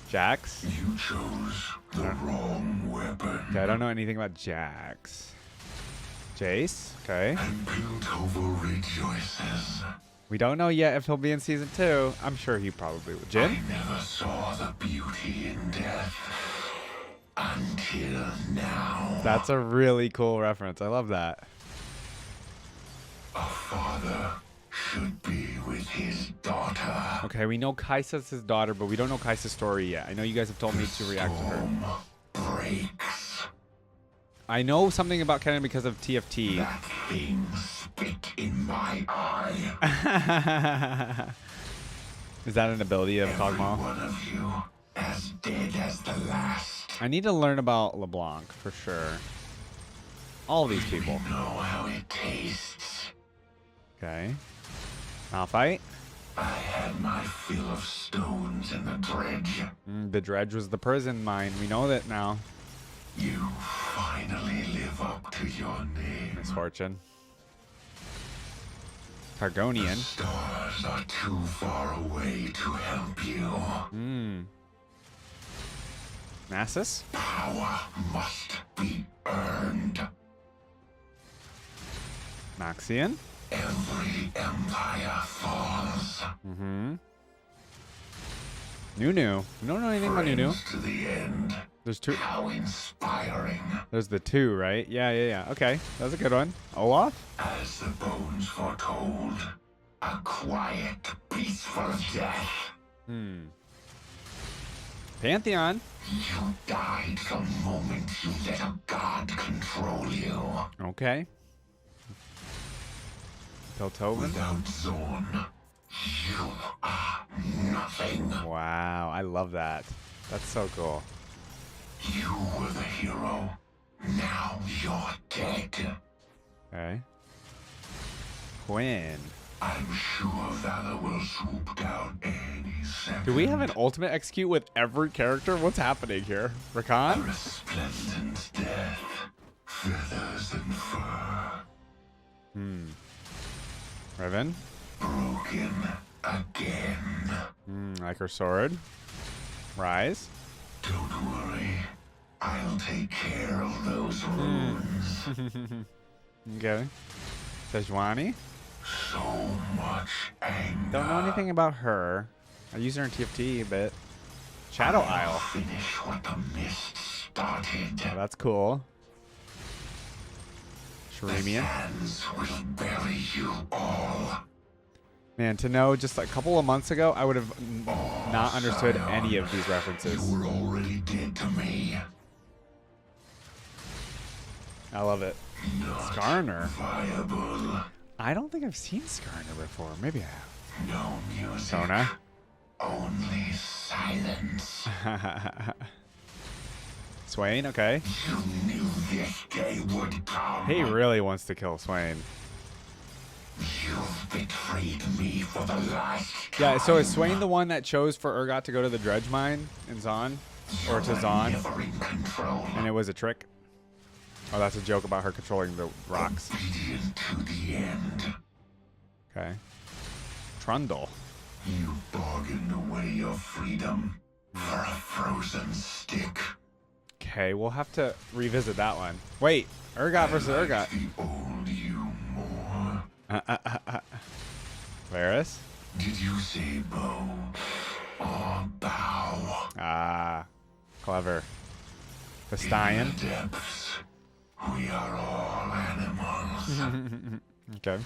Jax. You chose the wrong weapon. Okay, I don't know anything about Jax. Jace. Okay. And Piltover rejoices. We don't know yet if he'll be in season 2. I'm sure he probably will. Jin? I never saw the beauty in death until now. That's a really cool reference. I love that. A father should be with his daughter. Okay, we know Kaisa's his daughter, but we don't know Kaisa's story yet. I know you guys have told me to react to her. Storm breaks. I know something about Kennen because of TFT. That thing spit in my eye. Is that an ability of Every Kog'Maw? one of you as dead as the last. I need to learn about LeBlanc for sure. All these people. You know how it tastes. Okay. Malphite. I had my fill of stones in the dredge. The dredge was the prison mine. We know that now. You finally live up to your name. Misfortune. The Targonian. stars are too far away to help you. Nasus. Power must be earned. Maxian. Every empire falls. Nunu. We don't know anything about Nunu. Friends to the end. There's two. How inspiring. There's the two, right? Yeah. Okay. That was a good one. Olaf? As the bones foretold, a quiet, peaceful death. Pantheon. You died the moment you let a god control you. Okay. Piltover. Without Zorn, you are nothing. Wow. I love that. That's so cool. You were the hero. Now you're dead. Okay. Quinn. I'm sure Valor will swoop down any second. Do we have an ultimate execute with every character? What's happening here? A Rakan? resplendent death, feathers and fur, Revan? broken again. Like her sword. Rise? Don't worry, I'll take care of those wounds. Okay. Sejuani? So much anger. Don't know anything about her. I use her in TFT a bit. Shadow I'll Isle. finish what the mist started. Oh, that's cool. The Shurimian. sands will bury you all. Man, to know just a couple of months ago, I would have not understood Scion, any of these references. You were already dead to me. I love it. Not Skarner. viable. I don't think I've seen Skarner before. Maybe I No music. Sona. Only silence. have. Swain, okay. You knew this day would come. He really wants to kill Swain. You've betrayed me for the last Yeah, so is time. Swain the one that chose for Urgot to go to the dredge mine in Zon? Or to You were Zon? never in control. And it was a trick? Oh, that's a joke about her controlling the rocks. Obedient to the end. Okay. Trundle. You bargained away your freedom for a frozen stick. Okay, we'll have to revisit that one. Wait, Urgot versus I like Urgot. the old you more. Varys? Did you say bow or bow? Ah, clever. Bastion. In the depths, we are all animals. Okay.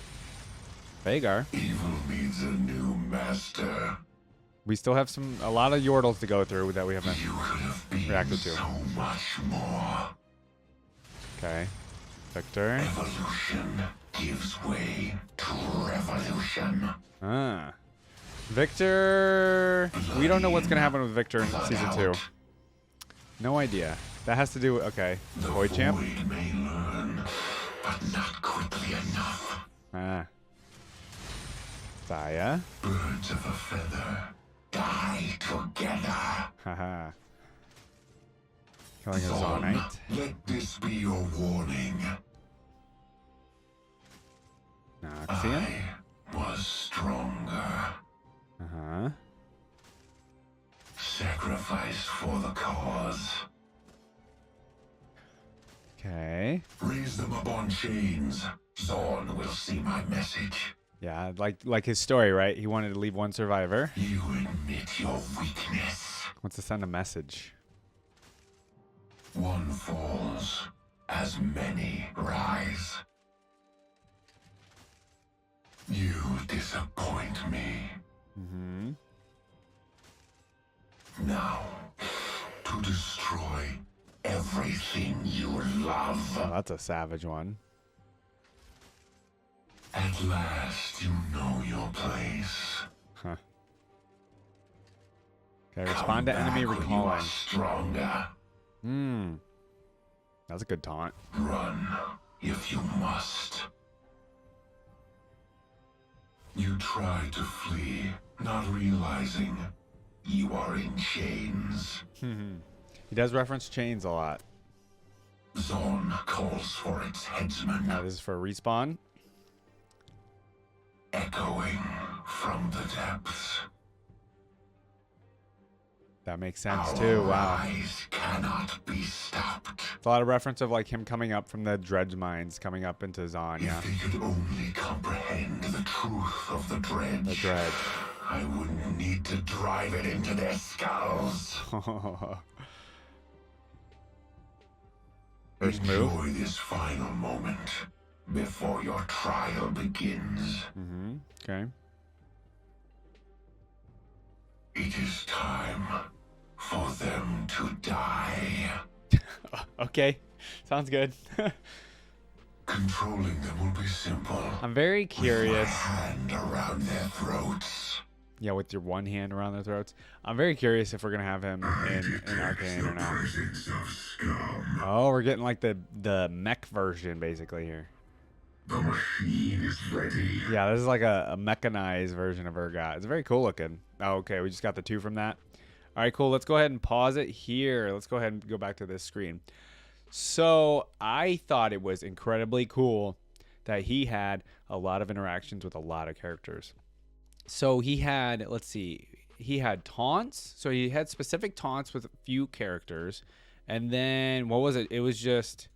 Vagar. Evil needs a new master. We still have a lot of Yordles to go through that we haven't You could have been reacted to. so much more. Okay. Victor. Evolution gives way to revolution. Ah. Victor. We don't know what's going to happen with Victor in Blood season out. 2. No idea. That has to do with, okay. The Void Champ. void may learn, but not quickly enough. Ah. Saya. Birds of a feather die together. Haha. Killing a Thorn, Zonite. let this be your warning. Noxian. I was stronger. Uh-huh. Sacrificed for the cause. Okay. Raise them up on chains. Zorn will see my message. Yeah, like his story, right? He wanted to leave one survivor. You admit your weakness. Wants to send a message. One falls, as many rise. You disappoint me. Mm-hmm. Now, to destroy everything you love. Oh, that's a savage one. At last, you know your place. Huh. Okay, respond to enemy Come back when you recalling. are stronger. Hmm. That's a good taunt. Run, if you must. You try to flee, not realizing you are in chains. He does reference chains a lot. Zorn calls for its headsman, Now this is for respawn. echoing from the depths. That makes sense Our too. Wow. rise cannot be stopped. It's a lot of reference of like him coming up from the dredge mines, coming up into Zon. Yeah. If they could only comprehend the truth of the dredge, The dredge. I wouldn't need to drive it into their skulls. First move. Enjoy this final moment before your trial begins. Mm-hmm. Okay. It is time for them to die. Okay. Sounds good. Controlling them will be simple. I'm very With my curious. hand around their throats. Yeah, with your one hand around their throats. I'm very curious if we're gonna have him in Arcane or not. Presence of scum. Oh, we're getting like the mech version basically here. The machine is ready. Yeah, this is like a mechanized version of Urgot. It's very cool looking. Oh, okay, we just got the 2 from that. All right, cool. Let's go ahead and pause it here. Let's go ahead and go back to this screen. So I thought it was incredibly cool that he had a lot of interactions with a lot of characters. So he had, let's see, he had taunts. So he had specific taunts with a few characters. And then, what was it? It was just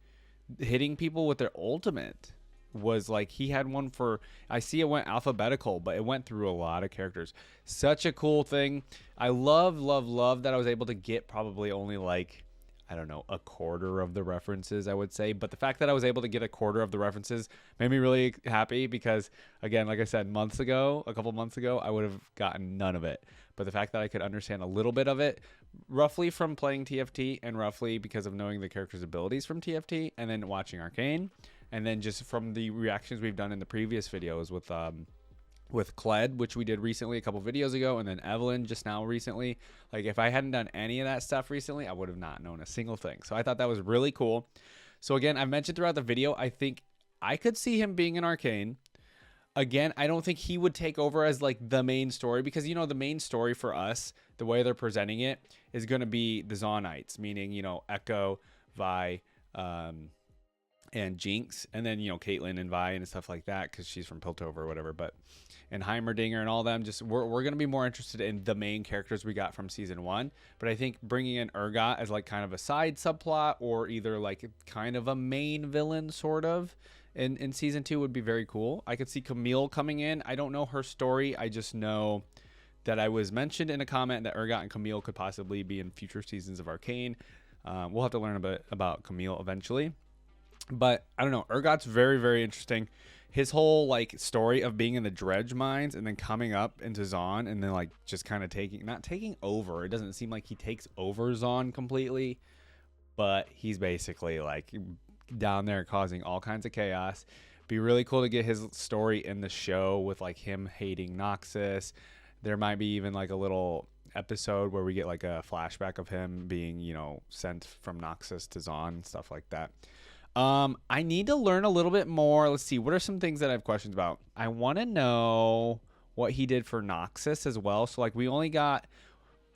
hitting people with their ultimate. Was like, he had one for, I see it went alphabetical, but it went through a lot of characters. Such a cool thing. I love that I was able to get probably only like, I don't know, a quarter of the references, I would say. But the fact that I was able to get a quarter of the references made me really happy because, again, like I said, a couple months ago, I would have gotten none of it. But the fact that I could understand a little bit of it, roughly from playing TFT and roughly because of knowing the character's abilities from TFT and then watching Arcane, and then just from the reactions we've done in the previous videos with Kled, which we did recently a couple videos ago, and then Evelyn just now recently. Like, if I hadn't done any of that stuff recently, I would have not known a single thing. So I thought that was really cool. So again, I mentioned throughout the video, I think I could see him being in Arcane. Again, I don't think he would take over as like the main story because, you know, the main story for us, the way they're presenting it, is going to be the Zonites, meaning, you know, Echo, Vi, and Jinx, and then, you know, Caitlyn and Vi and stuff like that because she's from Piltover or whatever. But and Heimerdinger and all them, just we're gonna be more interested in the main characters we got from season 1. But I think bringing in Urgot as like kind of a side subplot or either like kind of a main villain sort of in season 2 would be very cool. I could see Camille coming in. I don't know her story. I just know that I was mentioned in a comment that Urgot and Camille could possibly be in future seasons of Arcane. We'll have to learn a bit about Camille eventually. But I don't know. Urgot's very, very interesting. His whole like story of being in the dredge mines and then coming up into Zon and then like just kind of not taking over. It doesn't seem like he takes over Zon completely, but he's basically like down there causing all kinds of chaos. Be really cool to get his story in the show with like him hating Noxus. There might be even like a little episode where we get like a flashback of him being, you know, sent from Noxus to Zon, stuff like that. I need to learn a little bit more. Let's see. What are some things that I have questions about? I want to know what he did for Noxus as well. So like we only got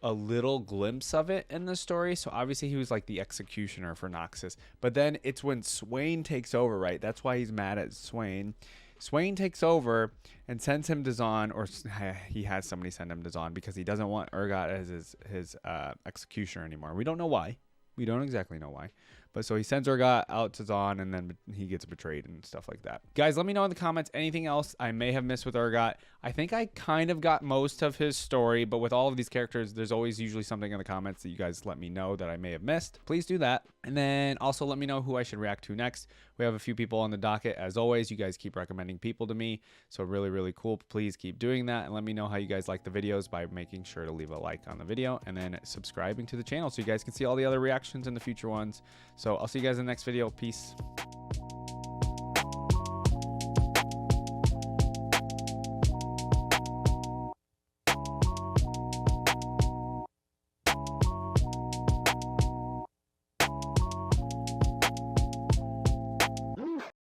a little glimpse of it in the story. So obviously he was like the executioner for Noxus. But then it's when Swain takes over, right? That's why he's mad at Swain. Swain takes over and sends him to Zon, or he has somebody send him to Zon because he doesn't want Urgot as his executioner anymore. We don't know why. We don't exactly know why. But so he sends Urgot out to Zon, and then he gets betrayed and stuff like that. Guys, let me know in the comments anything else I may have missed with Urgot. I think I kind of got most of his story, but with all of these characters, there's always usually something in the comments that you guys let me know that I may have missed. Please do that. And then also let me know who I should react to next. We have a few people on the docket. As always, you guys keep recommending people to me. So really, really cool. Please keep doing that. And let me know how you guys like the videos by making sure to leave a like on the video and then subscribing to the channel so you guys can see all the other reactions and the future ones. So I'll see you guys in the next video. Peace.